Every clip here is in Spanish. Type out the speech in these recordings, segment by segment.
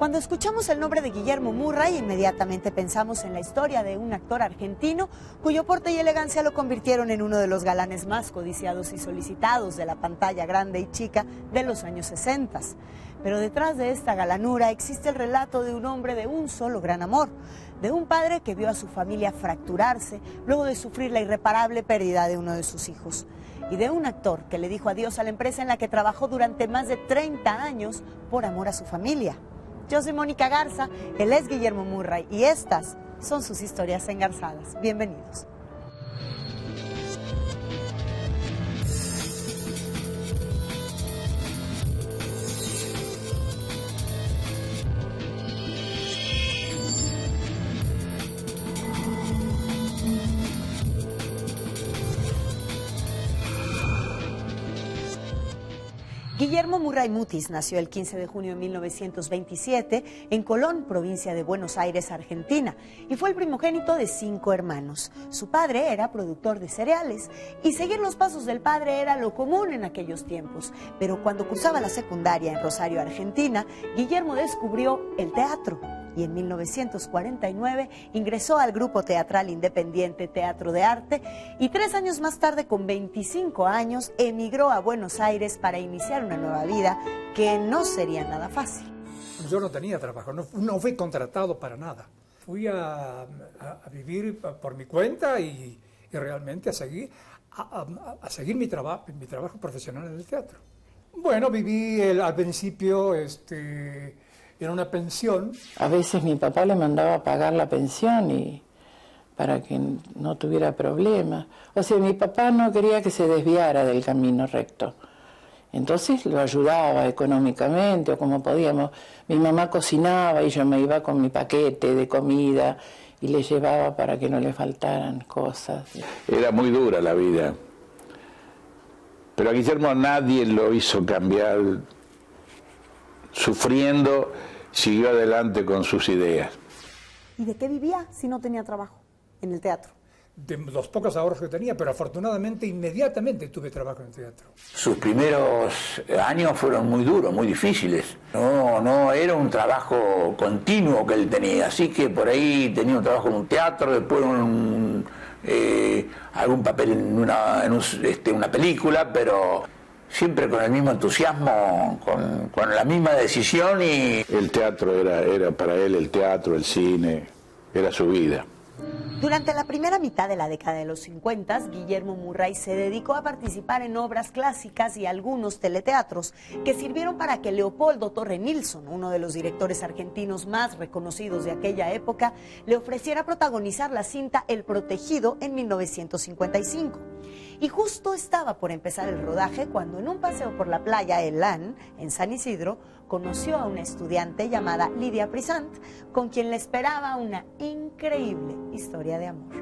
Cuando escuchamos el nombre de Guillermo Murray, inmediatamente pensamos en la historia de un actor argentino cuyo porte y elegancia lo convirtieron en uno de los galanes más codiciados y solicitados de la pantalla grande y chica de los años 60. Pero detrás de esta galanura existe el relato de un hombre de un solo gran amor, de un padre que vio a su familia fracturarse luego de sufrir la irreparable pérdida de uno de sus hijos, y de un actor que le dijo adiós a la empresa en la que trabajó durante más de 30 años por amor a su familia. Yo soy Mónica Garza, él es Guillermo Murray y estas son sus historias engarzadas. Bienvenidos. Guillermo Murray Mutis nació el 15 de junio de 1927 en Colón, provincia de Buenos Aires, Argentina, y fue el primogénito de 5 hermanos. Su padre era productor de cereales y seguir los pasos del padre era lo común en aquellos tiempos. Pero cuando cursaba la secundaria en Rosario, Argentina, Guillermo descubrió el teatro. Y en 1949 ingresó al grupo teatral independiente Teatro de Arte y 3 años más tarde, con 25 años, emigró a Buenos Aires para iniciar una nueva vida que no sería nada fácil. Yo no tenía trabajo, no fui contratado para nada. Fui a vivir por mi cuenta y realmente a seguir mi trabajo profesional en el teatro. Bueno, viví al principio era una pensión. A veces mi papá le mandaba a pagar la pensión para que no tuviera problemas. O sea, mi papá no quería que se desviara del camino recto. Entonces lo ayudaba económicamente o como podíamos. Mi mamá cocinaba y yo me iba con mi paquete de comida y le llevaba para que no le faltaran cosas. Era muy dura la vida. Pero a Guillermo nadie lo hizo cambiar. Sufriendo, siguió adelante con sus ideas. ¿Y de qué vivía si no tenía trabajo en el teatro? De los pocos ahorros que tenía, pero afortunadamente inmediatamente tuve trabajo en el teatro. Sus primeros años fueron muy duros, muy difíciles. No era un trabajo continuo que él tenía, así que por ahí tenía un trabajo en un teatro, después algún papel en una película, pero siempre con el mismo entusiasmo, con la misma decisión. Y el teatro era para él, el teatro, el cine, era su vida. Durante la primera mitad de la década de los 50, Guillermo Murray se dedicó a participar en obras clásicas y algunos teleteatros que sirvieron para que Leopoldo Torre Nilsson, uno de los directores argentinos más reconocidos de aquella época, le ofreciera protagonizar la cinta El Protegido en 1955. Y justo estaba por empezar el rodaje cuando en un paseo por la playa Elán, en San Isidro, conoció a una estudiante llamada Lidia Prisant, con quien le esperaba una increíble historia de amor.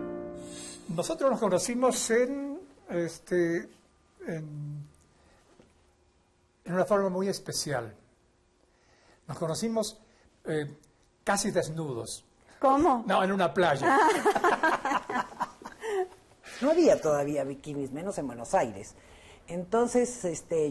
Nosotros nos conocimos en una forma muy especial. Nos conocimos casi desnudos. ¿Cómo? No, en una playa. No había todavía bikinis, menos en Buenos Aires. Entonces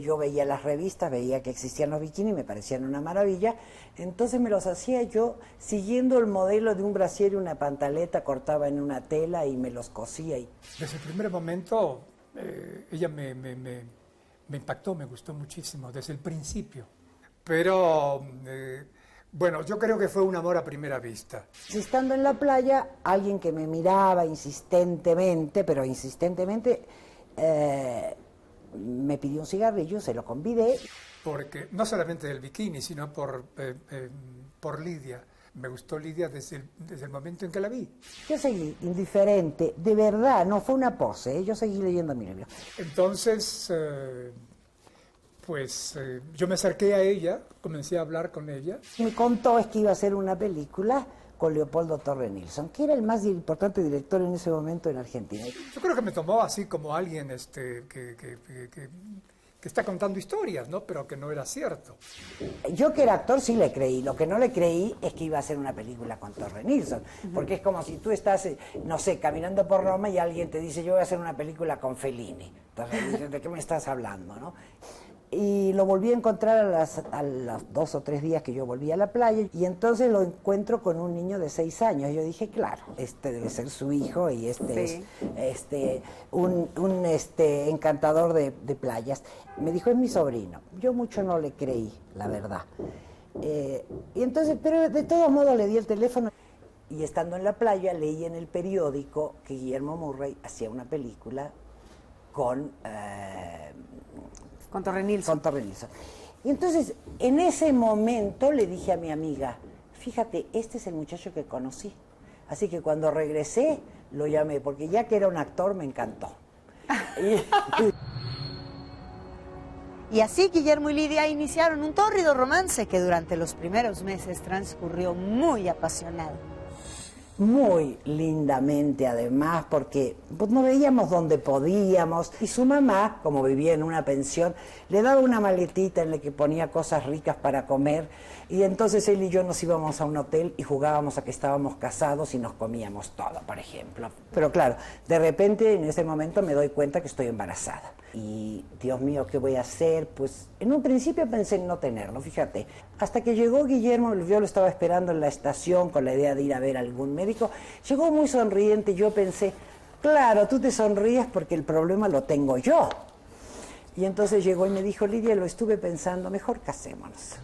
yo veía las revistas, veía que existían los bikinis, me parecían una maravilla. Entonces me los hacía yo siguiendo el modelo de un brasier y una pantaleta, cortaba en una tela y me los cosía. Desde el primer momento ella me impactó, me gustó muchísimo, desde el principio. Pero bueno, yo creo que fue un amor a primera vista. Estando en la playa, alguien que me miraba insistentemente, pero insistentemente, me pidió un cigarrillo, se lo convidé. Porque no solamente del bikini, sino por Lidia. Me gustó Lidia desde el momento en que la vi. Yo seguí indiferente, de verdad, no fue una pose, yo seguí leyendo a mi libro. Entonces, yo me acerqué a ella, comencé a hablar con ella. Me contó que iba a hacer una película con Leopoldo Torre Nilsson, que era el más importante director en ese momento en Argentina. Yo creo que me tomó así como alguien que está contando historias, ¿no? Pero que no era cierto. Yo que era actor sí le creí, lo que no le creí es que iba a hacer una película con Torre Nilsson, porque es como si tú estás, no sé, caminando por Roma y alguien te dice yo voy a hacer una película con Fellini. Entonces, ¿de qué me estás hablando, no? Y lo volví a encontrar a los 2 o 3 días que yo volví a la playa, y entonces lo encuentro con un niño de 6 años. Yo dije, claro, este debe ser su hijo, y este es un encantador de playas. Me dijo, es mi sobrino. Yo mucho no le creí, la verdad. Y entonces, pero de todos modos le di el teléfono, y estando en la playa leí en el periódico que Guillermo Murray hacía una película con Torre Nilsson. Y entonces, en ese momento le dije a mi amiga, fíjate, este es el muchacho que conocí. Así que cuando regresé, lo llamé, porque ya que era un actor, me encantó. Y así Guillermo y Lidia iniciaron un tórrido romance que durante los primeros meses transcurrió muy apasionado. Muy lindamente, además, porque pues, no veíamos dónde podíamos. Y su mamá, como vivía en una pensión, le daba una maletita en la que ponía cosas ricas para comer. Y entonces él y yo nos íbamos a un hotel y jugábamos a que estábamos casados y nos comíamos todo, por ejemplo. Pero claro, de repente en ese momento me doy cuenta que estoy embarazada. Y, Dios mío, ¿qué voy a hacer? Pues en un principio pensé en no tenerlo, fíjate. Hasta que llegó Guillermo, yo lo estaba esperando en la estación con la idea de ir a ver a algún médico. Llegó muy sonriente y yo pensé, claro, tú te sonríes porque el problema lo tengo yo. Y entonces llegó y me dijo, Lidia, lo estuve pensando, mejor casémonos.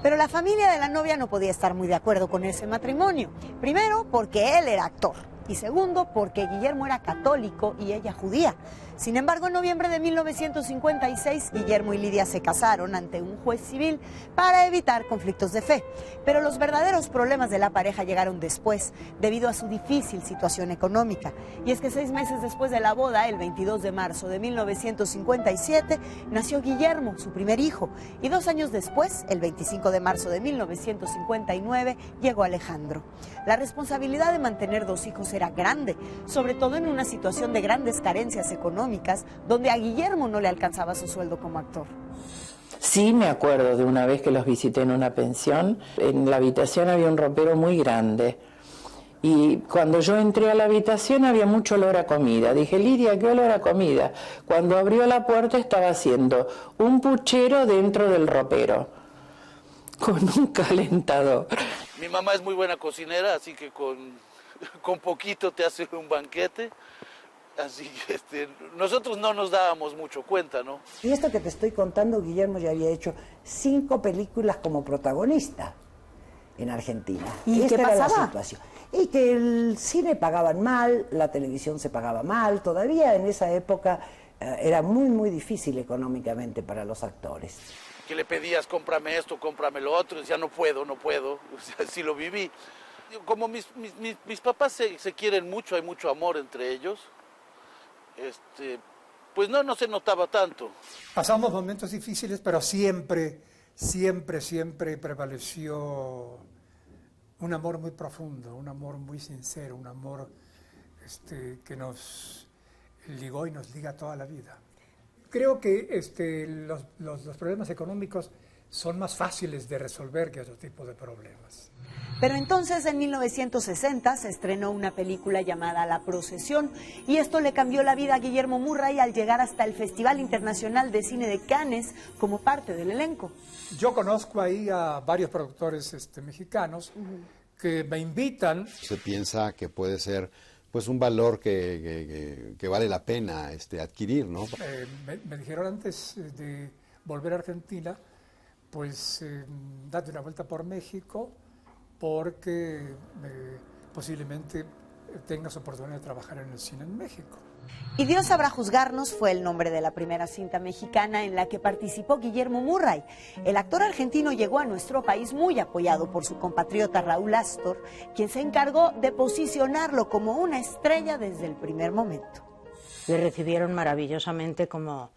Pero la familia de la novia no podía estar muy de acuerdo con ese matrimonio. Primero, porque él era actor. Y segundo, porque Guillermo era católico y ella judía. Sin embargo, en noviembre de 1956, Guillermo y Lidia se casaron ante un juez civil para evitar conflictos de fe. Pero los verdaderos problemas de la pareja llegaron después, debido a su difícil situación económica. Y es que 6 meses después de la boda, el 22 de marzo de 1957, nació Guillermo, su primer hijo. Y 2 años después, el 25 de marzo de 1959, llegó Alejandro. La responsabilidad de mantener 2 hijos era grande, sobre todo en una situación de grandes carencias económicas, donde a Guillermo no le alcanzaba su sueldo como actor. Sí, me acuerdo de una vez que los visité en una pensión. En la habitación había un ropero muy grande. Y cuando yo entré a la habitación había mucho olor a comida. Dije, Lidia, ¿qué olor a comida? Cuando abrió la puerta estaba haciendo un puchero dentro del ropero, con un calentador. Mi mamá es muy buena cocinera, así que con poquito te hace un banquete. Así que nosotros no nos dábamos mucho cuenta, ¿no? Y esto que te estoy contando, Guillermo ya había hecho 5 películas como protagonista en Argentina. ¿Y esta qué era pasaba? la situación. Y que el cine pagaban mal, la televisión se pagaba mal. Todavía en esa época era muy, muy difícil económicamente para los actores. Que le pedías, cómprame esto, cómprame lo otro, y decía, no puedo. O sea, sí lo viví. Como mis papás se quieren mucho, hay mucho amor entre ellos. Pues no se notaba tanto. Pasamos momentos difíciles, pero siempre prevaleció un amor muy profundo, un amor muy sincero, un amor que nos ligó y nos liga toda la vida. Creo que los problemas económicos son más fáciles de resolver que otro tipo de problemas. Pero entonces, en 1960, se estrenó una película llamada La Procesión, y esto le cambió la vida a Guillermo Murray al llegar hasta el Festival Internacional de Cine de Cannes como parte del elenco. Yo conozco ahí a varios productores mexicanos que me invitan. Se piensa que puede ser pues un valor que vale la pena adquirir, ¿no? Me dijeron antes de volver a Argentina, pues date una vuelta por México, porque posiblemente tengas oportunidad de trabajar en el cine en México. Y Dios sabrá juzgarnos fue el nombre de la primera cinta mexicana en la que participó Guillermo Murray. El actor argentino llegó a nuestro país muy apoyado por su compatriota Raúl Astor, quien se encargó de posicionarlo como una estrella desde el primer momento. Le recibieron maravillosamente como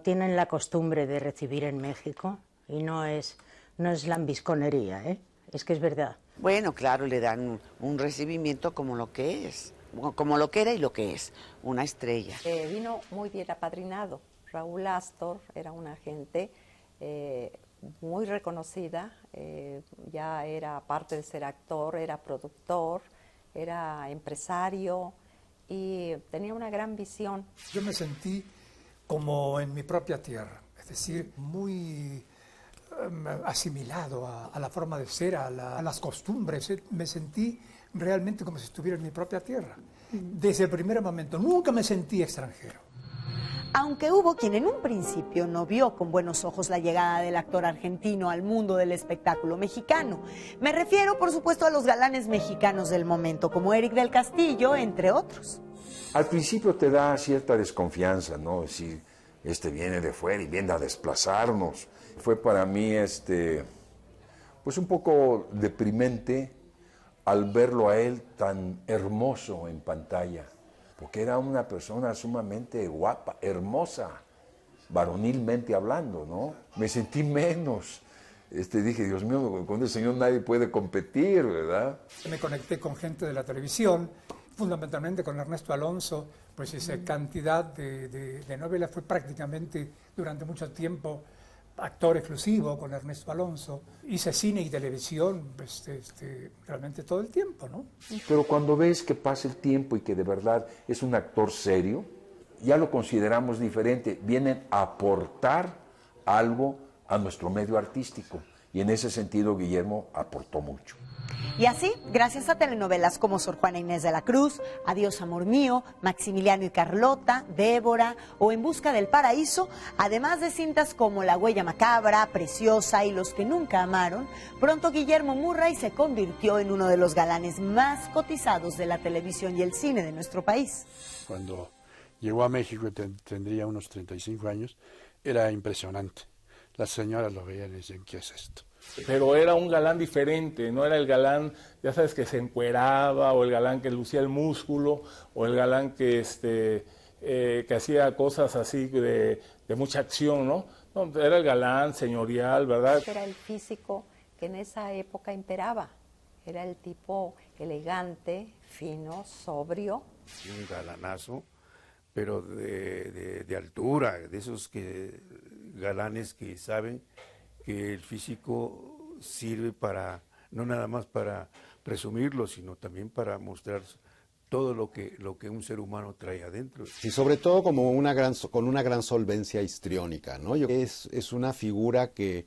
tienen la costumbre de recibir en México, y no es lambisconería, es que es verdad. Bueno, claro, le dan un recibimiento como lo que es, como lo que era y lo que es, una estrella. Vino muy bien apadrinado. Raúl Astor era una gente muy reconocida, ya era, aparte de ser actor, era productor, era empresario y tenía una gran visión. Yo me sentí como en mi propia tierra, es decir, muy asimilado a la forma de ser, a las costumbres. Me sentí realmente como si estuviera en mi propia tierra. Desde el primer momento, nunca me sentí extranjero. Aunque hubo quien en un principio no vio con buenos ojos la llegada del actor argentino al mundo del espectáculo mexicano. Me refiero, por supuesto, a los galanes mexicanos del momento, como Eric del Castillo, entre otros. Al principio te da cierta desconfianza, ¿no? Si viene de fuera y viene a desplazarnos. Fue para mí, pues un poco deprimente al verlo a él tan hermoso en pantalla, porque era una persona sumamente guapa, hermosa, varonilmente hablando, ¿no? Me sentí menos. Dije, Dios mío, con el señor nadie puede competir, ¿verdad? Me conecté con gente de la televisión, fundamentalmente con Ernesto Alonso, pues esa cantidad de novelas. Fue prácticamente durante mucho tiempo actor exclusivo con Ernesto Alonso. Hice cine y televisión realmente todo el tiempo, ¿no? Pero cuando ves que pasa el tiempo y que de verdad es un actor serio, ya lo consideramos diferente. Vienen a aportar algo a nuestro medio artístico. Y en ese sentido Guillermo aportó mucho. Y así, gracias a telenovelas como Sor Juana Inés de la Cruz, Adiós amor mío, Maximiliano y Carlota, Débora o En busca del paraíso, además de cintas como La huella macabra, Preciosa y Los que nunca amaron, pronto Guillermo Murray se convirtió en uno de los galanes más cotizados de la televisión y el cine de nuestro país. Cuando llegó a México, tendría unos 35 años, era impresionante. Las señoras lo veían y decían, ¿qué es esto? Pero era un galán diferente, no era el galán, ya sabes, que se encueraba, o el galán que lucía el músculo, o el galán que hacía cosas así de mucha acción, ¿no? No, era el galán señorial, ¿verdad? Era el físico que en esa época imperaba, era el tipo elegante, fino, sobrio. Un galanazo, pero de altura, de esos galanes que saben que el físico sirve para, no nada más para presumirlo, sino también para mostrar todo lo que un ser humano trae adentro. Y sobre todo como con una gran solvencia histriónica, ¿no? Es una figura que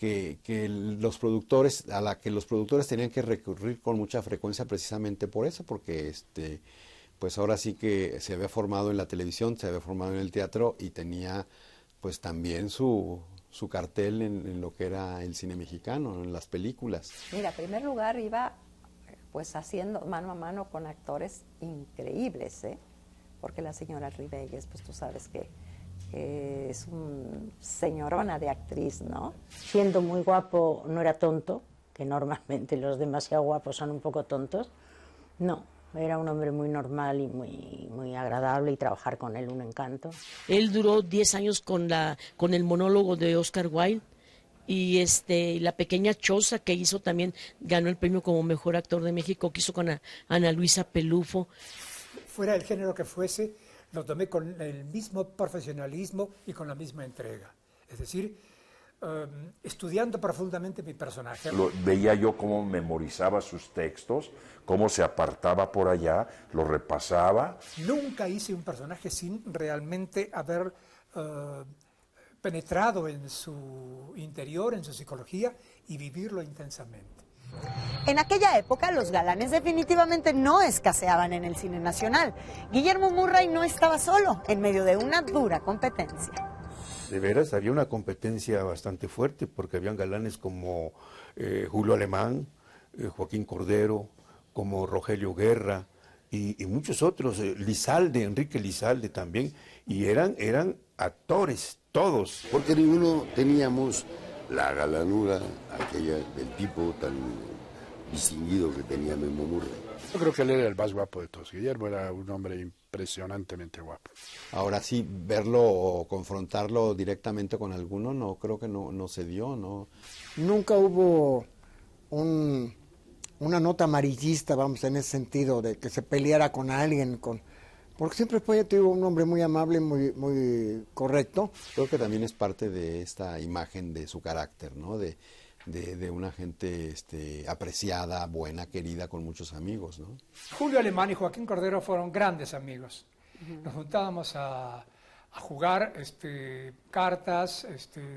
los productores, a la que los productores tenían que recurrir con mucha frecuencia precisamente por eso, porque pues ahora sí que se había formado en la televisión, se había formado en el teatro y tenía pues también su cartel en lo que era el cine mexicano, en las películas. Mira, en primer lugar iba pues haciendo mano a mano con actores increíbles, porque la señora Ribelles, pues tú sabes que es un señorona de actriz, ¿no? Siendo muy guapo no era tonto, que normalmente los demasiado guapos son un poco tontos. No, era un hombre muy normal y muy agradable, y trabajar con él un encanto. Él duró 10 años con el monólogo de Oscar Wilde, y La pequeña choza que hizo también, ganó el premio como mejor actor de México, que hizo con Ana Luisa Pelufo. Fuera el género que fuese, lo tomé con el mismo profesionalismo y con la misma entrega. Es decir, estudiando profundamente mi personaje. Veía yo cómo memorizaba sus textos, cómo se apartaba por allá, lo repasaba. Nunca hice un personaje sin realmente haber penetrado en su interior, en su psicología, y vivirlo intensamente. En aquella época los galanes definitivamente no escaseaban en el cine nacional. Guillermo Murray no estaba solo en medio de una dura competencia. De veras, había una competencia bastante fuerte, porque habían galanes como Julio Alemán, Joaquín Cordero, como Rogelio Guerra y muchos otros, Enrique Lizalde también, y eran actores, todos. Porque ninguno teníamos la galanura aquella del tipo tan distinguido que tenía Memo Murray. Yo creo que él era el más guapo de todos. Guillermo era un hombre impresionantemente guapo. Ahora sí, verlo o confrontarlo directamente con alguno, no creo que no se dio, ¿no? Nunca hubo una nota amarillista, vamos, en ese sentido, de que se peleara con alguien, porque siempre fue, tuvo un hombre muy amable, muy correcto. Creo que también es parte de esta imagen de su carácter, ¿no? De una gente apreciada, buena, querida, con muchos amigos, ¿no? Julio Alemán y Joaquín Cordero fueron grandes amigos. Nos juntábamos a a jugar cartas,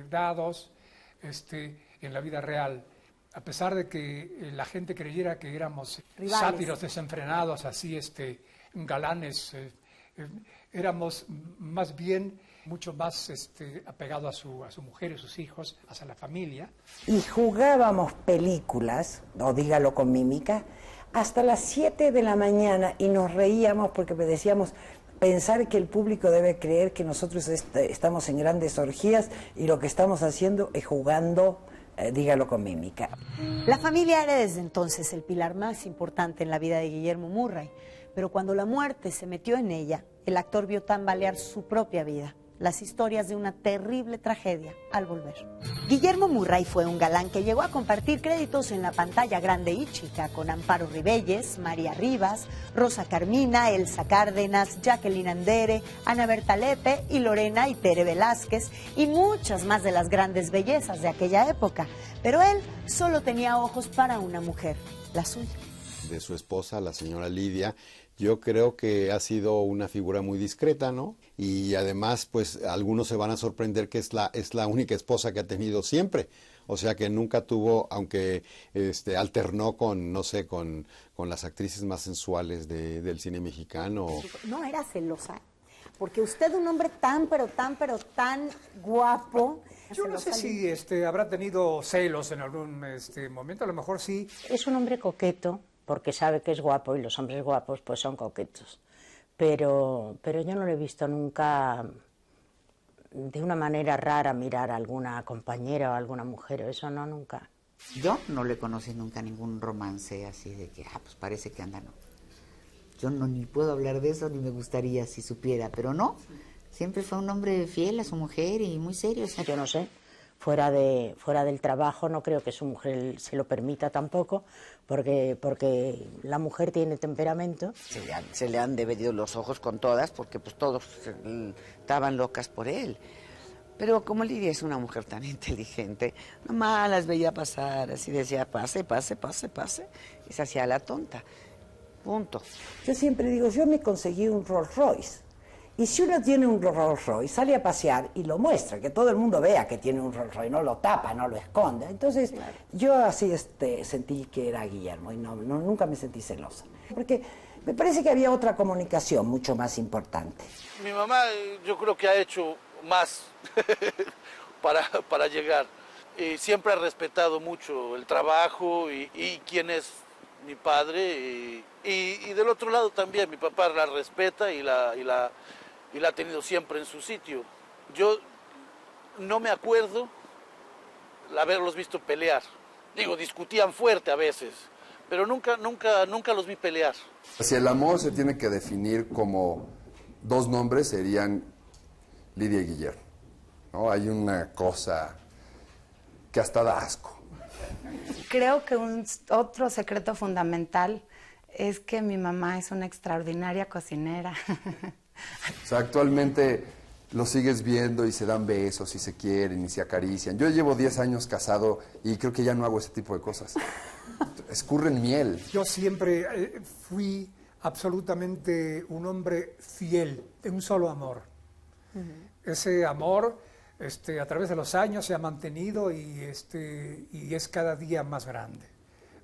dados, en la vida real. A pesar de que la gente creyera que éramos rivales, sátiros desenfrenados, así galanes, éramos más bien mucho más apegados a su mujer y sus hijos, hacia la familia. Y jugábamos películas, o dígalo con mímica, hasta las 7 de la mañana y nos reíamos porque decíamos, pensar que el público debe creer que nosotros estamos en grandes orgías y lo que estamos haciendo es jugando, dígalo con mímica. La familia era desde entonces el pilar más importante en la vida de Guillermo Murray, pero cuando la muerte se metió en ella, el actor vio tambalear su propia vida. Las historias de una terrible tragedia al volver. Guillermo Murray fue un galán que llegó a compartir créditos en la pantalla grande y chica con Amparo Ribelles, María Rivas, Rosa Carmina, Elsa Cárdenas, Jacqueline Andere, Ana Berta Lepe y Lorena y Tere Velázquez y muchas más de las grandes bellezas de aquella época. Pero él solo tenía ojos para una mujer, la suya. De su esposa, la señora Lidia, yo creo que ha sido una figura muy discreta, ¿no? Y además, pues, algunos se van a sorprender que es la única esposa que ha tenido siempre. O sea, que nunca tuvo, aunque alternó con, no sé, con las actrices más sensuales del cine mexicano. No era celosa, porque usted, un hombre tan guapo... Yo no sé si habrá tenido celos en algún momento, a lo mejor sí. Es un hombre coqueto, porque sabe que es guapo y los hombres guapos pues son coquetos. Pero yo no lo he visto nunca de una manera rara mirar a alguna compañera o a alguna mujer, eso no, nunca. Yo no le conocí nunca ningún romance así de que, pues parece que anda, no. Yo ni puedo hablar de eso, ni me gustaría si supiera, pero no. Siempre fue un hombre fiel a su mujer y muy serio. Yo no sé. Fuera del trabajo no creo que su mujer se lo permita tampoco, porque la mujer tiene temperamento. Se le han dividido los ojos con todas, porque pues todos estaban locas por él. Pero como Lidia es una mujer tan inteligente, nomás las veía pasar, así decía, pase, y se hacía la tonta. Punto. Yo siempre digo, yo me conseguí un Rolls Royce. Y si uno tiene un Rolls Royce, sale a pasear y lo muestra, que todo el mundo vea que tiene un Rolls Royce, no lo tapa, no lo esconde. Entonces, yo así sentí que era Guillermo y nunca me sentí celosa. Porque me parece que había otra comunicación mucho más importante. Mi mamá yo creo que ha hecho más para llegar. Siempre ha respetado mucho el trabajo y quién es mi padre. Y del otro lado también, mi papá la respeta y la ha tenido siempre en su sitio. Yo no me acuerdo haberlos visto pelear. Digo, discutían fuerte a veces, pero nunca los vi pelear. Si el amor se tiene que definir como dos nombres, serían Lidia y Guillermo, ¿no? Hay una cosa que hasta da asco. Creo que otro secreto fundamental es que mi mamá es una extraordinaria cocinera. O sea, actualmente los sigues viendo y se dan besos y se quieren y se acarician. Yo llevo 10 años casado y creo que ya no hago ese tipo de cosas. Escurren miel. Yo siempre fui absolutamente un hombre fiel, de un solo amor. Ese amor a través de los años se ha mantenido y es cada día más grande,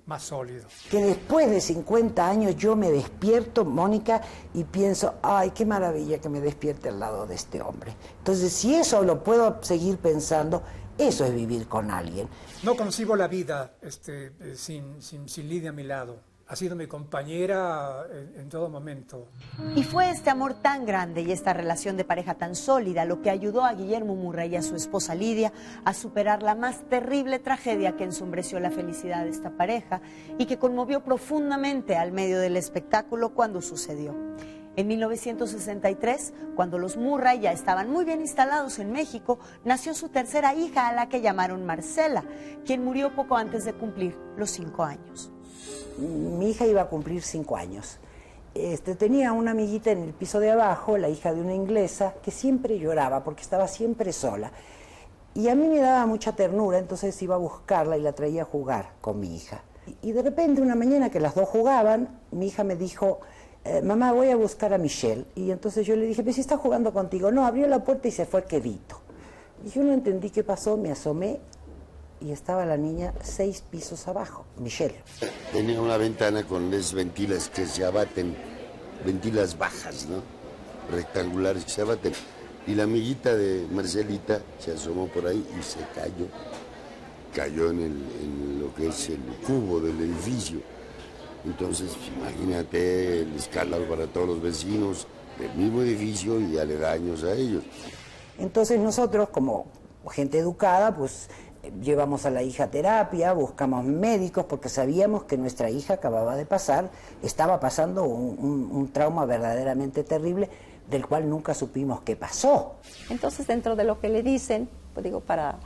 más sólido. Que después de 50 años yo me despierto, Mónica, y pienso, ay, qué maravilla que me despierte al lado de este hombre. Entonces, si eso lo puedo seguir pensando, eso es vivir con alguien. No concibo la vida sin Lidia a mi lado. Ha sido mi compañera en todo momento. Y fue este amor tan grande y esta relación de pareja tan sólida lo que ayudó a Guillermo Murray y a su esposa Lidia a superar la más terrible tragedia que ensombreció la felicidad de esta pareja y que conmovió profundamente al medio del espectáculo cuando sucedió. En 1963, cuando los Murray ya estaban muy bien instalados en México, nació su tercera hija, a la que llamaron Marcela, quien murió poco antes de cumplir los 5 años. Mi hija iba a cumplir 5 años. Tenía una amiguita en el piso de abajo, la hija de una inglesa, que siempre lloraba porque estaba siempre sola. Y a mí me daba mucha ternura, entonces iba a buscarla y la traía a jugar con mi hija. Y de repente, una mañana que las dos jugaban, mi hija me dijo, mamá, voy a buscar a Michelle. Y entonces yo le dije, pero si está jugando contigo. No, abrió la puerta y se fue quedito. Y yo no entendí qué pasó, me asomé y estaba la niña 6 pisos abajo, Michelle. Tenía una ventana con las ventilas que se abaten, ventilas bajas, ¿no? Rectangulares que se abaten. Y la amiguita de Marcelita se asomó por ahí y se cayó. Cayó en lo que es el cubo del edificio. Entonces, imagínate el escándalo para todos los vecinos del mismo edificio y aledaños a ellos. Entonces nosotros, como gente educada, pues llevamos a la hija a terapia, buscamos médicos, porque sabíamos que nuestra hija estaba pasando un trauma verdaderamente terrible, del cual nunca supimos qué pasó. Entonces, dentro de lo que le dicen, pues digo, para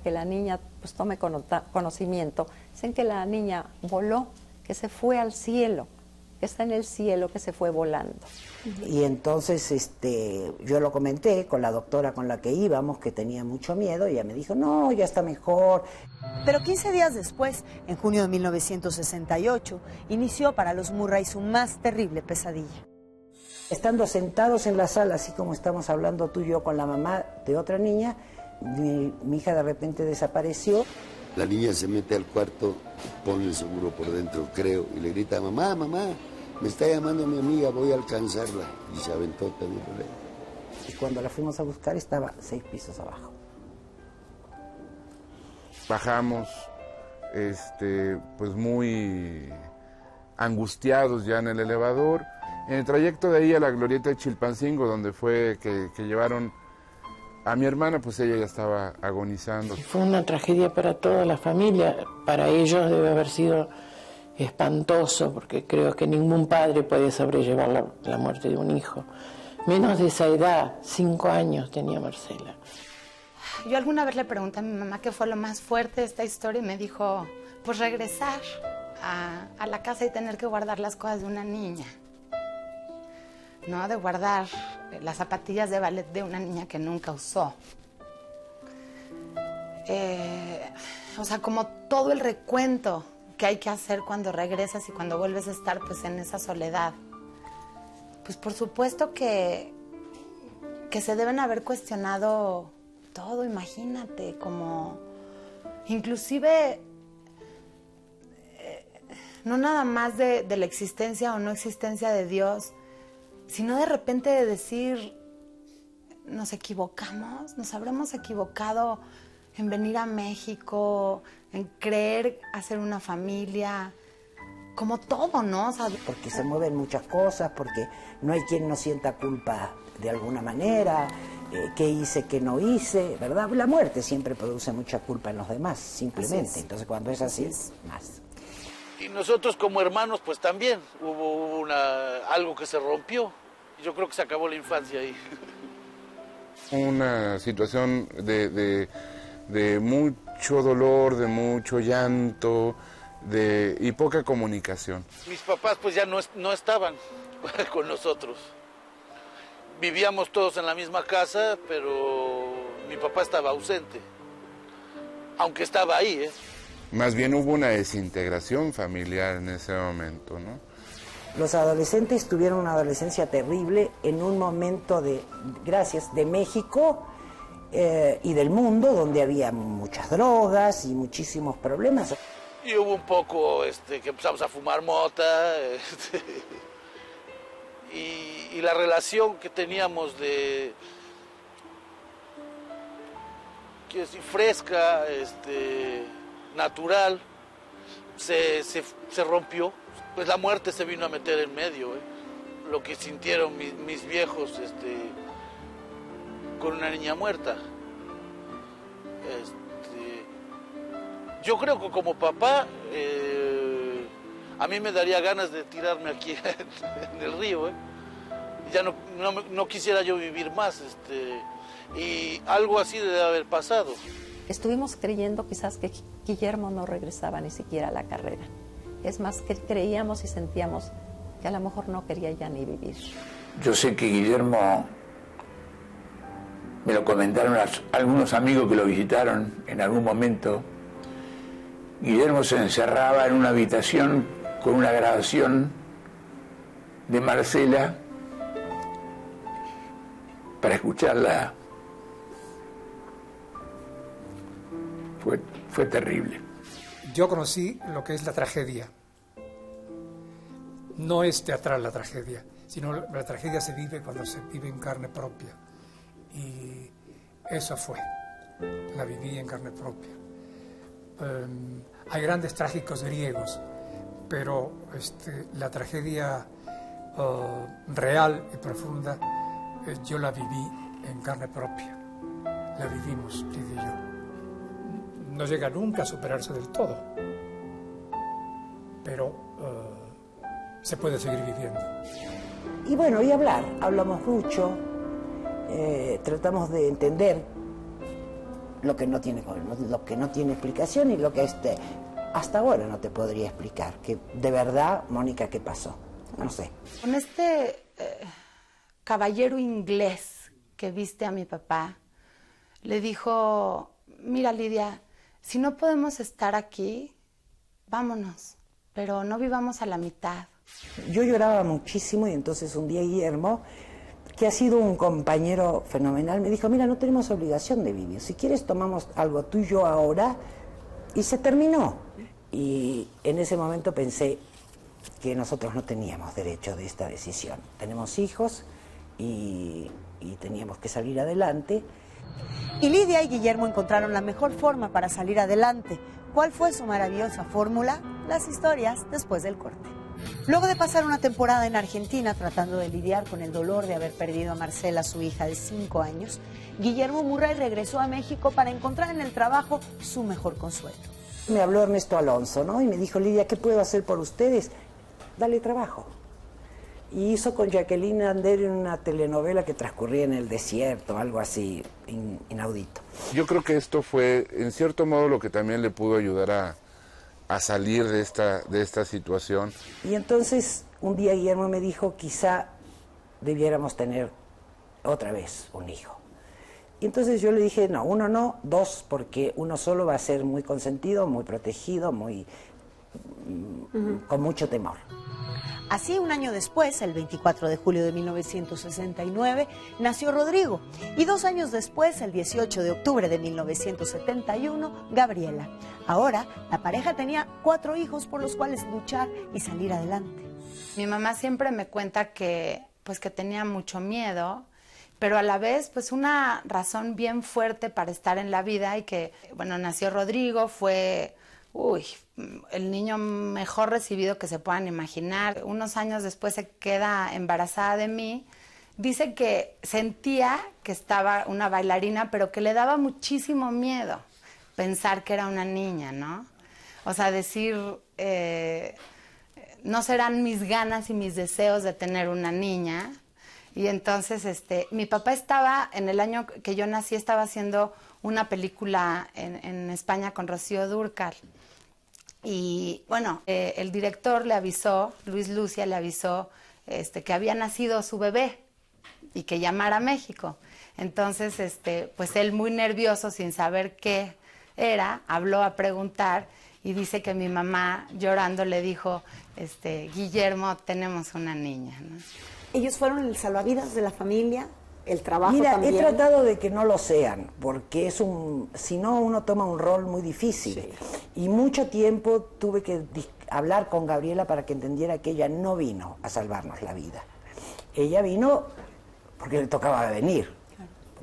que la niña pues tome conocimiento, dicen que la niña voló, que se fue al cielo, que está en el cielo, que se fue volando. Y entonces yo lo comenté con la doctora con la que íbamos, que tenía mucho miedo, y ella me dijo, no, ya está mejor. Pero 15 días después, en junio de 1968, inició para los Murray su más terrible pesadilla. Estando sentados en la sala, así como estamos hablando tú y yo con la mamá de otra niña, mi hija de repente desapareció. La niña se mete al cuarto, pone el seguro por dentro, creo, y le grita, mamá, mamá, me está llamando mi amiga, voy a alcanzarla. Y se aventó también por ahí. Y cuando la fuimos a buscar estaba 6 pisos abajo. Bajamos, pues muy angustiados ya en el elevador. En el trayecto de ahí a la glorieta de Chilpancingo, donde fue que llevaron a mi hermana, pues ella ya estaba agonizando. Fue una tragedia para toda la familia. Para ellos debe haber sido espantoso, porque creo que ningún padre puede sobrellevar la muerte de un hijo. Menos de esa edad, 5 años tenía Marcela. Yo alguna vez le pregunté a mi mamá qué fue lo más fuerte de esta historia y me dijo, pues regresar a la casa y tener que guardar las cosas de una niña. ¿No? De guardar las zapatillas de ballet de una niña que nunca usó. O sea, como todo el recuento que hay que hacer cuando regresas y cuando vuelves a estar pues en esa soledad. Pues por supuesto que se deben haber cuestionado todo, imagínate, como inclusive no nada más de la existencia o no existencia de Dios, sino de repente de decir, nos equivocamos, nos habremos equivocado en venir a México, en creer hacer una familia, como todo, ¿no? O sea, porque se mueven muchas cosas, porque no hay quien no sienta culpa de alguna manera, qué hice, qué no hice, ¿verdad? La muerte siempre produce mucha culpa en los demás, simplemente. Entonces cuando es así, es más. Y nosotros como hermanos, pues también hubo algo que se rompió. Yo creo que se acabó la infancia ahí. Una situación de mucho dolor, de mucho llanto, y poca comunicación. Mis papás pues ya no estaban con nosotros. Vivíamos todos en la misma casa, pero mi papá estaba ausente. Aunque estaba ahí, ¿eh? Más bien hubo una desintegración familiar en ese momento, ¿no? Los adolescentes tuvieron una adolescencia terrible en un momento de México y del mundo, donde había muchas drogas y muchísimos problemas. Y hubo un poco que empezamos a fumar mota, y la relación que teníamos fresca, natural, se rompió. Pues la muerte se vino a meter en medio, lo que sintieron mis viejos con una niña muerta. Yo creo que como papá, a mí me daría ganas de tirarme aquí en el río. Ya no quisiera yo vivir más, y algo así debe haber pasado. Estuvimos creyendo quizás que Guillermo no regresaba ni siquiera a la carrera. Es más, que creíamos y sentíamos que a lo mejor no quería ya ni vivir. Yo sé que Guillermo, me lo comentaron algunos amigos que lo visitaron en algún momento, Guillermo se encerraba en una habitación con una grabación de Marcela para escucharla fue terrible. Yo conocí lo que es la tragedia. No es teatral la tragedia, sino la tragedia se vive cuando se vive en carne propia. Y eso fue, la viví en carne propia. Hay grandes trágicos griegos, pero la tragedia real y profunda, yo la viví en carne propia. La vivimos, Lidia y yo. No llega nunca a superarse del todo, pero se puede seguir viviendo. Y bueno, y hablamos mucho, tratamos de entender lo que no tiene explicación y lo que hasta ahora no te podría explicar, que de verdad, Mónica, ¿qué pasó? No sé. Con este caballero inglés que viste a mi papá, le dijo, mira Lidia, si no podemos estar aquí, vámonos, pero no vivamos a la mitad. Yo lloraba muchísimo y entonces un día Guillermo, que ha sido un compañero fenomenal, me dijo, mira, no tenemos obligación de vivir, si quieres tomamos algo tú y yo ahora, y se terminó. Y en ese momento pensé que nosotros no teníamos derecho de esta decisión. Tenemos hijos y teníamos que salir adelante. Y Lidia y Guillermo encontraron la mejor forma para salir adelante. ¿Cuál fue su maravillosa fórmula? Las historias después del corte. Luego de pasar una temporada en Argentina tratando de lidiar con el dolor de haber perdido a Marcela, su hija de 5 años, Guillermo Murray regresó a México para encontrar en el trabajo su mejor consuelo. Me habló Ernesto Alonso, ¿no? Y me dijo, Lidia, ¿qué puedo hacer por ustedes? Dale trabajo. Y hizo con Jacqueline Ander una telenovela que transcurría en el desierto, algo así inaudito. Yo creo que esto fue, en cierto modo, lo que también le pudo ayudar a salir de esta situación. Y entonces, un día Guillermo me dijo, quizá debiéramos tener otra vez un hijo. Y entonces yo le dije, no, 1 no, 2, porque 1 solo va a ser muy consentido, muy protegido, con mucho temor. Así, un año después, el 24 de julio de 1969, nació Rodrigo. Y 2 años después, el 18 de octubre de 1971, Gabriela. Ahora, la pareja tenía 4 hijos por los cuales luchar y salir adelante. Mi mamá siempre me cuenta que tenía mucho miedo, pero a la vez, una razón bien fuerte para estar en la vida y que, nació Rodrigo, fue... el niño mejor recibido que se puedan imaginar. Unos años después se queda embarazada de mí. Dice que sentía que estaba una bailarina, pero que le daba muchísimo miedo pensar que era una niña, ¿no? O sea, decir, no serán mis ganas y mis deseos de tener una niña. Y entonces, mi papá estaba, en el año que yo nací, estaba haciendo una película en España con Rocío Dúrcal. Y el director le avisó, Luis Lucia le avisó que había nacido su bebé y que llamara a México. Entonces, él muy nervioso, sin saber qué era, habló a preguntar y dice que mi mamá llorando le dijo, Guillermo, tenemos una niña, ¿no? ¿Ellos fueron el salvavidas de la familia? ¿El trabajo Mira, también? he tratado de que no lo sean, porque si no uno toma un rol muy difícil. Sí. Y mucho tiempo tuve que hablar con Gabriela para que entendiera que ella no vino a salvarnos la vida. Ella vino porque le tocaba venir,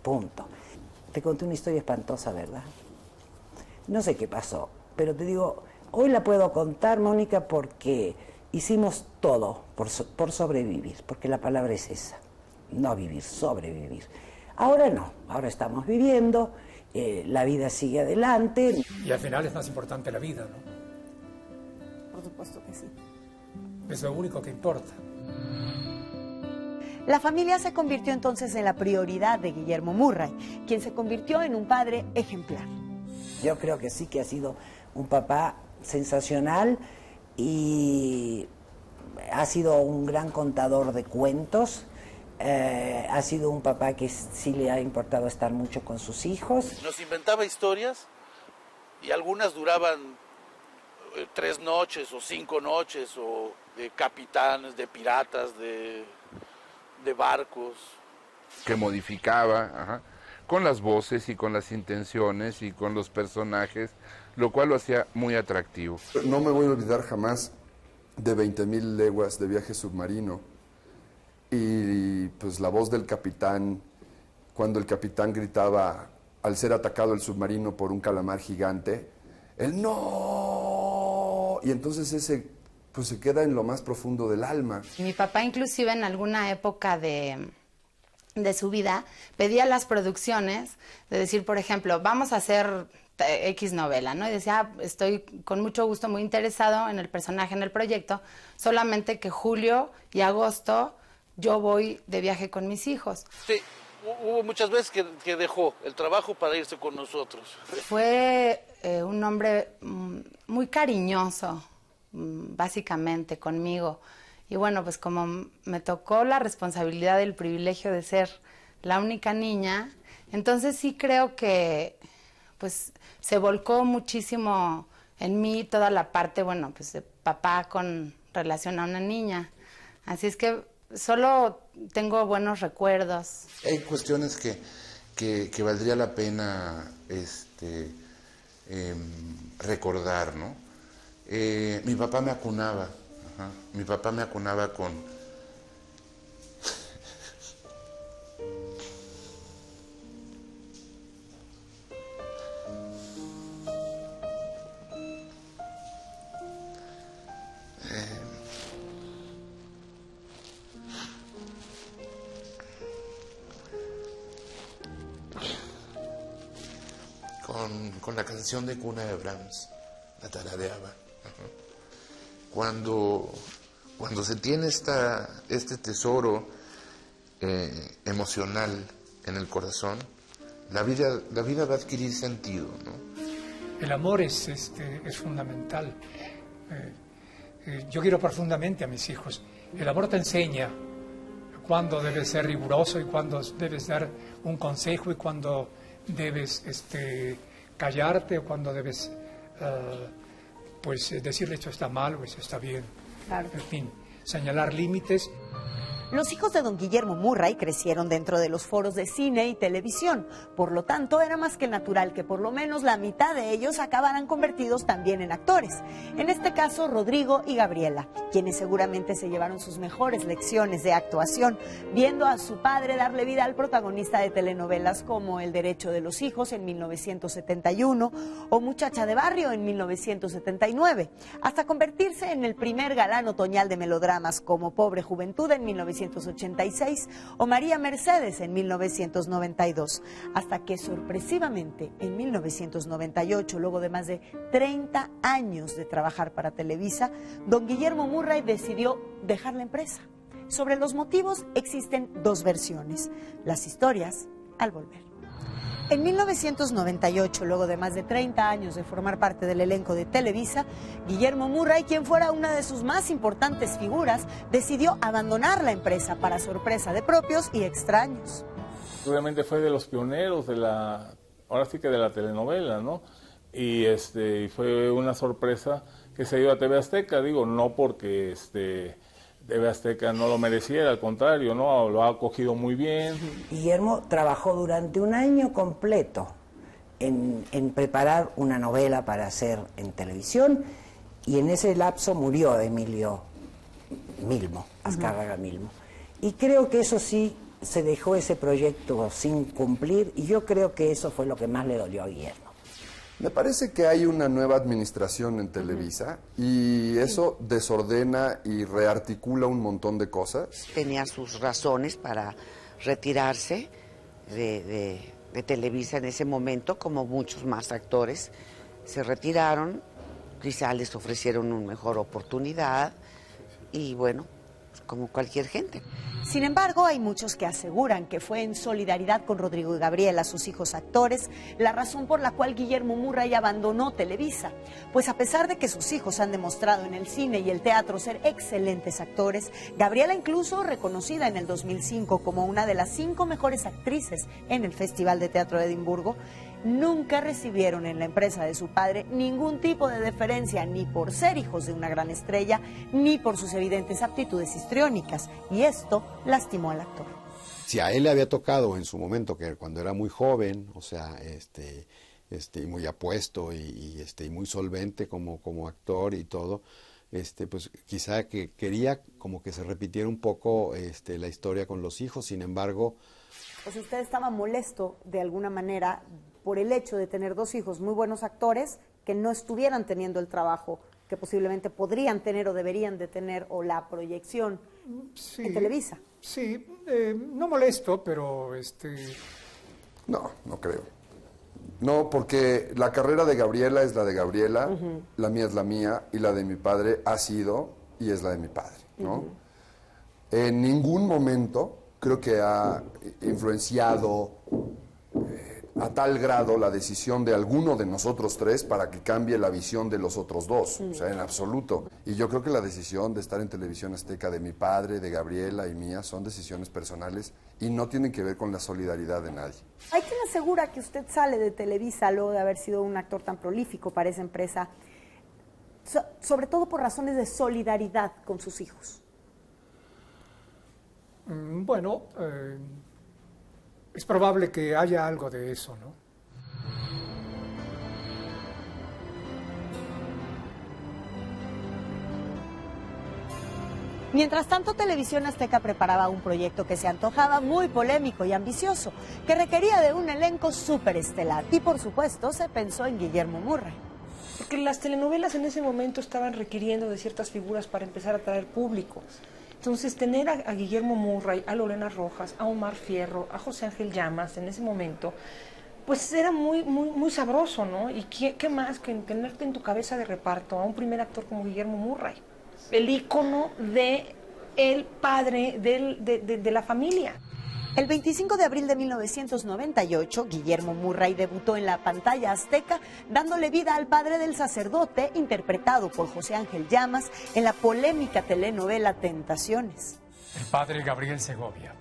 punto. Te conté una historia espantosa, ¿verdad? No sé qué pasó, pero te digo, hoy la puedo contar, Mónica, porque hicimos todo por sobrevivir, porque la palabra es esa. No vivir, sobrevivir. Ahora no, ahora estamos viviendo, la vida sigue adelante. Y al final es más importante la vida, ¿no? Por supuesto que sí. Es lo único que importa. La familia se convirtió entonces en la prioridad de Guillermo Murray, quien se convirtió en un padre ejemplar. Yo creo que sí que ha sido un papá sensacional y ha sido un gran contador de cuentos. Ha sido un papá que sí le ha importado estar mucho con sus hijos. Nos inventaba historias y algunas duraban 3 noches o 5 noches o capitanes, de piratas, de barcos. Que modificaba, ajá, con las voces y con las intenciones y con los personajes, lo cual lo hacía muy atractivo. No me voy a olvidar jamás de 20.000 leguas de viaje submarino y pues la voz del capitán, cuando el capitán gritaba al ser atacado el submarino por un calamar gigante, el ¡no! Y entonces ese pues se queda en lo más profundo del alma. Mi papá inclusive en alguna época de su vida pedía las producciones de decir, por ejemplo, vamos a hacer X novela, ¿no? Y decía, estoy con mucho gusto muy interesado en el personaje, en el proyecto, solamente que julio y agosto yo voy de viaje con mis hijos. Sí, hubo muchas veces que dejó el trabajo para irse con nosotros. Fue un hombre muy cariñoso, básicamente, conmigo. Y bueno, pues como me tocó la responsabilidad del privilegio de ser la única niña, entonces sí creo que pues se volcó muchísimo en mí toda la parte, bueno, pues de papá con relación a una niña. Así es que solo tengo buenos recuerdos. Hay cuestiones que valdría la pena recordar, ¿no? Mi papá me acunaba. Ajá. Mi papá me acunaba con con la canción de cuna de Brahms, la tarareaba. Ajá. Cuando se tiene este tesoro emocional en el corazón, la vida va a adquirir sentido, ¿no? El amor es fundamental. Yo quiero profundamente a mis hijos. El amor te enseña cuándo debes ser riguroso y cuándo debes dar un consejo y cuándo debes callarte o cuándo debes pues decirle esto está mal o esto está bien. Claro. En fin, señalar límites. Los hijos de don Guillermo Murray crecieron dentro de los foros de cine y televisión, por lo tanto era más que natural que por lo menos la mitad de ellos acabaran convertidos también en actores. En este caso, Rodrigo y Gabriela, quienes seguramente se llevaron sus mejores lecciones de actuación, viendo a su padre darle vida al protagonista de telenovelas como El derecho de los hijos en 1971 o Muchacha de barrio en 1979, hasta convertirse en el primer galán otoñal de melodramas como Pobre Juventud en 1986 o María Mercedes en 1992, hasta que sorpresivamente en 1998, luego de más de 30 años de trabajar para Televisa, don Guillermo Murray decidió dejar la empresa. Sobre los motivos existen dos versiones, las historias al volver. En 1998, luego de más de 30 años de formar parte del elenco de Televisa, Guillermo Murray, quien fuera una de sus más importantes figuras, decidió abandonar la empresa para sorpresa de propios y extraños. Obviamente fue de los pioneros ahora sí que de la telenovela, ¿no? Y fue una sorpresa que se dio a TV Azteca, digo, no porque TV Azteca no lo mereciera, al contrario, ¿no? Lo ha acogido muy bien. Guillermo trabajó durante un año completo en preparar una novela para hacer en televisión y en ese lapso murió Emilio Milmo, Azcárraga Milmo. Y creo que eso sí, se dejó ese proyecto sin cumplir y yo creo que eso fue lo que más le dolió a Guillermo. Me parece que hay una nueva administración en Televisa y eso desordena y rearticula un montón de cosas. Tenía sus razones para retirarse de Televisa en ese momento, como muchos más actores se retiraron, quizá les ofrecieron una mejor oportunidad y bueno, como cualquier gente. Sin embargo, hay muchos que aseguran que fue en solidaridad con Rodrigo y Gabriela, sus hijos actores, la razón por la cual Guillermo Murray abandonó Televisa. Pues a pesar de que sus hijos han demostrado en el cine y el teatro ser excelentes actores, Gabriela incluso reconocida en el 2005 como una de las 5 mejores actrices en el Festival de Teatro de Edimburgo, nunca recibieron en la empresa de su padre ningún tipo de deferencia, ni por ser hijos de una gran estrella, ni por sus evidentes aptitudes histriónicas, y esto lastimó al actor. Si a él le había tocado en su momento, que cuando era muy joven, o sea, muy apuesto y muy solvente como actor y todo, pues quizá que quería como que se repitiera un poco la historia con los hijos. Sin embargo, Pues usted estaba molesto de alguna manera por el hecho de tener dos hijos muy buenos actores que no estuvieran teniendo el trabajo que posiblemente podrían tener o deberían de tener, o la proyección en Televisa. Sí, no molesto, pero No, no creo. No, porque la carrera de Gabriela es la de Gabriela, la mía es la mía, y la de mi padre ha sido y es la de mi padre, ¿no? En ningún momento creo que ha influenciado a tal grado la decisión de alguno de nosotros tres para que cambie la visión de los otros dos, o sea, en absoluto. Y yo creo que la decisión de estar en Televisión Azteca de mi padre, de Gabriela y mía son decisiones personales y no tienen que ver con la solidaridad de nadie. Hay quien asegura que usted sale de Televisa luego de haber sido un actor tan prolífico para esa empresa, sobre todo por razones de solidaridad con sus hijos. Bueno, es probable que haya algo de eso, ¿no? Mientras tanto, Televisión Azteca preparaba un proyecto que se antojaba muy polémico y ambicioso, que requería de un elenco superestelar. Y por supuesto, se pensó en Guillermo Murray. Porque las telenovelas en ese momento estaban requiriendo de ciertas figuras para empezar a atraer público. Entonces, tener a Guillermo Murray, a Lorena Rojas, a Omar Fierro, a José Ángel Llamas en ese momento, pues era muy sabroso, ¿no? Y qué más que tenerte en tu cabeza de reparto a un primer actor como Guillermo Murray, el ícono de el padre de la familia. El 25 de abril de 1998, Guillermo Murray debutó en la pantalla azteca, dándole vida al padre del sacerdote, interpretado por José Ángel Llamas, en la polémica telenovela Tentaciones. El padre Gabriel Segovia.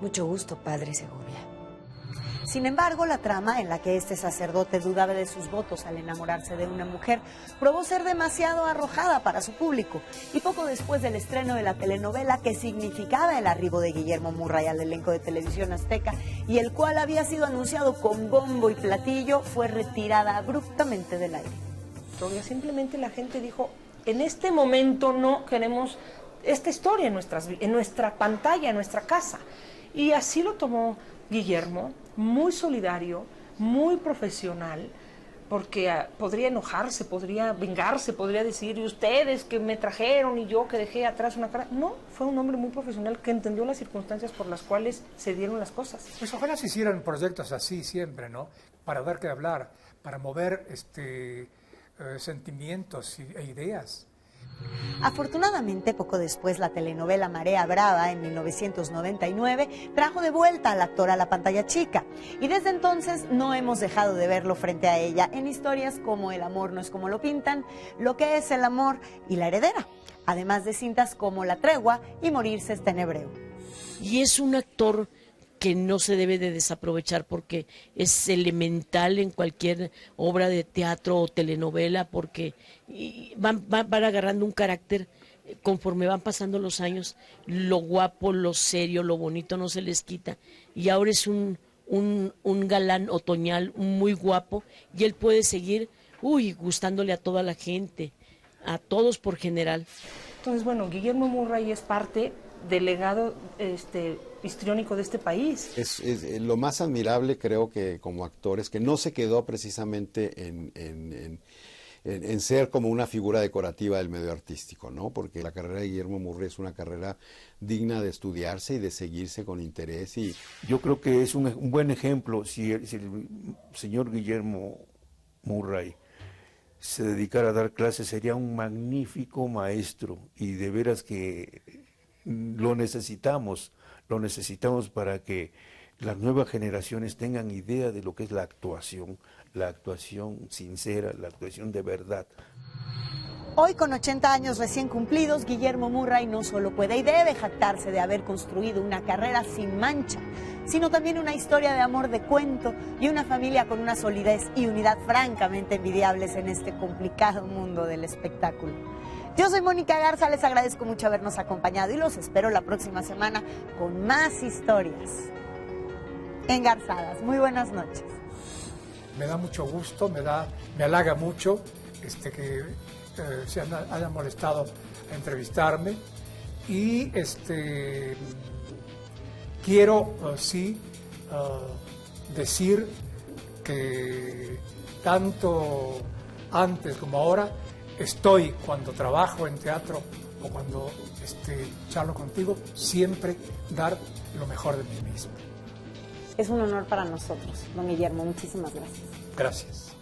Mucho gusto, padre Segovia. Sin embargo, la trama en la que este sacerdote dudaba de sus votos al enamorarse de una mujer probó ser demasiado arrojada para su público, y poco después del estreno de la telenovela que significaba el arribo de Guillermo Murray al elenco de Televisión Azteca y el cual había sido anunciado con bombo y platillo, fue retirada abruptamente del aire. Simplemente la gente dijo, en este momento no queremos esta historia en nuestra pantalla, en nuestra casa. Y así lo tomó Guillermo, muy solidario, muy profesional, porque podría enojarse, podría vengarse, podría decir, y ustedes que me trajeron y yo que dejé atrás una cara. No, fue un hombre muy profesional que entendió las circunstancias por las cuales se dieron las cosas. Pues ojalá se hicieran proyectos así siempre, ¿no? Para dar que hablar, para mover sentimientos e ideas. Afortunadamente, poco después, la telenovela Marea Brava, en 1999, trajo de vuelta al actor a la pantalla chica. Y desde entonces no hemos dejado de verlo frente a ella en historias como El amor no es como lo pintan, Lo que es el amor y La heredera. Además de cintas como La tregua y Morirse está en hebreo. Y es un actor que no se debe de desaprovechar porque es elemental en cualquier obra de teatro o telenovela, porque van agarrando un carácter conforme van pasando los años. Lo guapo, lo serio, lo bonito no se les quita, y ahora es un galán otoñal muy guapo, y él puede seguir gustándole a toda la gente, a todos por general. Entonces, bueno, Guillermo Murray es parte del legado histriónico de este país. Es lo más admirable, creo, que como actor, es que no se quedó precisamente en ser como una figura decorativa del medio artístico, ¿no? Porque la carrera de Guillermo Murray es una carrera digna de estudiarse y de seguirse con interés. Yo creo que es un buen ejemplo si el señor Guillermo Murray se dedicara a dar clases, sería un magnífico maestro, y de veras que lo necesitamos para que las nuevas generaciones tengan idea de lo que es la actuación sincera, la actuación de verdad. Hoy, con 80 años recién cumplidos, Guillermo Murray no solo puede y debe jactarse de haber construido una carrera sin mancha, sino también una historia de amor de cuento y una familia con una solidez y unidad francamente envidiables en este complicado mundo del espectáculo. Yo soy Mónica Garza, les agradezco mucho habernos acompañado y los espero la próxima semana con más historias engarzadas. Muy buenas noches. Me da mucho gusto, me halaga mucho que se hayan molestado a entrevistarme y quiero decir que tanto antes como ahora estoy, cuando trabajo en teatro o cuando charlo contigo, siempre dar lo mejor de mí mismo. Es un honor para nosotros, don Guillermo. Muchísimas gracias. Gracias.